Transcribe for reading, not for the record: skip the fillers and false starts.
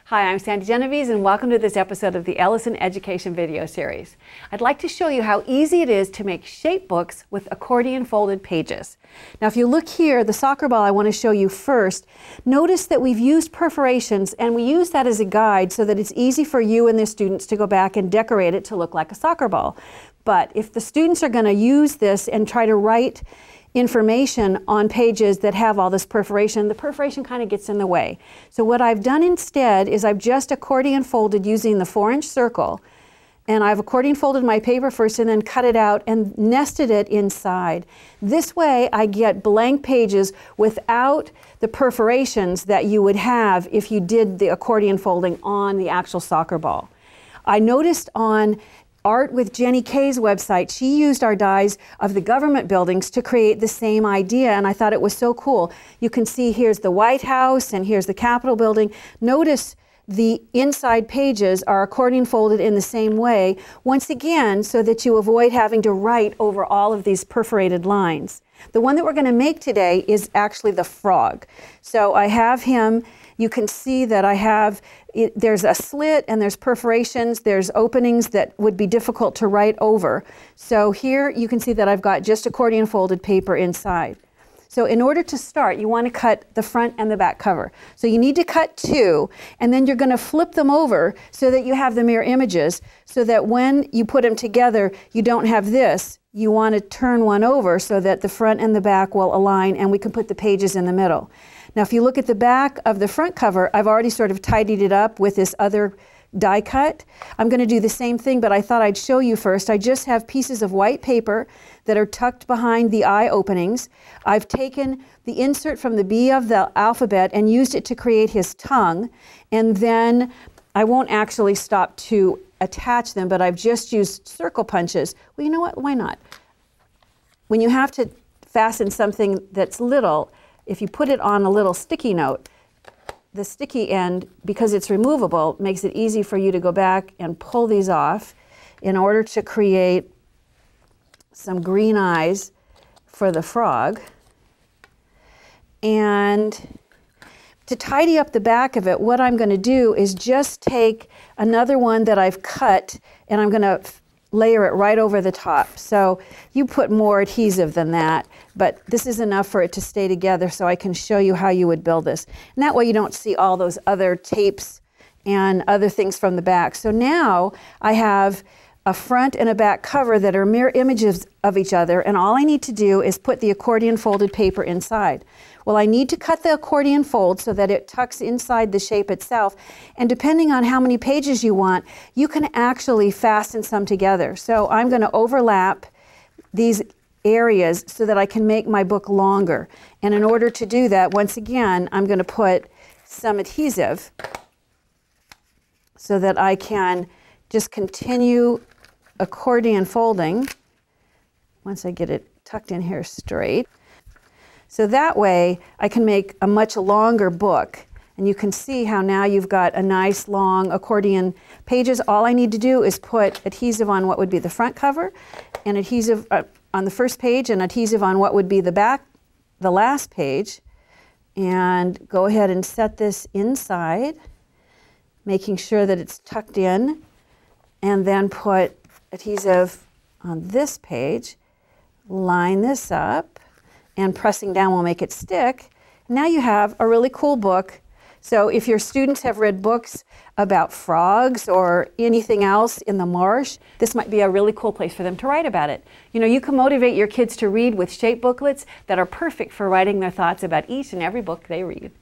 Hi, I'm Sandy Genovese and welcome to this episode of the Ellison Education video series. I'd like to show you how easy it is to make shape books with accordion folded pages. Now if you look here, the soccer ball I want to show you first, notice that we've used perforations and we use that as a guide so that it's easy for you and the students to go back and decorate it to look like a soccer ball. But if the students are going to use this and try to write information on pages that have all this perforation, the perforation kind of gets in the way. So what I've done instead is I've just accordion folded using the 4-inch circle, and I've accordion folded my paper first and then cut it out and nested it inside. This way I get blank pages without the perforations that you would have if you did the accordion folding on the actual soccer ball. I noticed on Art with Jenny Kay's website, she used our dies of the government buildings to create the same idea, and I thought it was so cool. You can see here's the White House and here's the Capitol building. Notice the inside pages are accordion folded in the same way, once again, so that you avoid having to write over all of these perforated lines. The one that we're going to make today is actually the frog. So I have him. You can see that I have, there's a slit and there's perforations, there's openings that would be difficult to write over. So here you can see that I've got just accordion folded paper inside. So in order to start, you want to cut the front and the back cover. So you need to cut two, and then you're going to flip them over so that you have the mirror images, so that when you put them together, you don't have this. You want to turn one over so that the front and the back will align and we can put the pages in the middle. Now if you look at the back of the front cover, I've already sort of tidied it up with this other die cut. I'm going to do the same thing, but I thought I'd show you first. I just have pieces of white paper that are tucked behind the eye openings. I've taken the insert from the B of the alphabet and used it to create his tongue, and then I won't actually stop to attach them, but I've just used circle punches. Well, you know what? Why not? When you have to fasten something that's little, if you put it on a little sticky note, the sticky end, because it's removable, makes it easy for you to go back and pull these off in order to create some green eyes for the frog. And to tidy up the back of it, what I'm going to do is just take another one that I've cut and I'm going to layer it right over the top. So you put more adhesive than that, but this is enough for it to stay together so I can show you how you would build this. And that way you don't see all those other tapes and other things from the back. So now I have a front and a back cover that are mirror images of each other, and all I need to do is put the accordion folded paper inside. Well, I need to cut the accordion fold so that it tucks inside the shape itself, and depending on how many pages you want, you can actually fasten some together. So I'm going to overlap these areas so that I can make my book longer. And in order to do that, once again, I'm going to put some adhesive so that I can just continue accordion folding once I get it tucked in here straight. So that way I can make a much longer book, and you can see how now you've got a nice long accordion pages. All I need to do is put adhesive on what would be the front cover, and adhesive on the first page, and adhesive on what would be the back, the last page, and go ahead and set this inside, making sure that it's tucked in, and then put adhesive on this page, line this up, and pressing down will make it stick. Now you have a really cool book. So if your students have read books about frogs or anything else in the marsh, this might be a really cool place for them to write about it. You know, you can motivate your kids to read with shape booklets that are perfect for writing their thoughts about each and every book they read.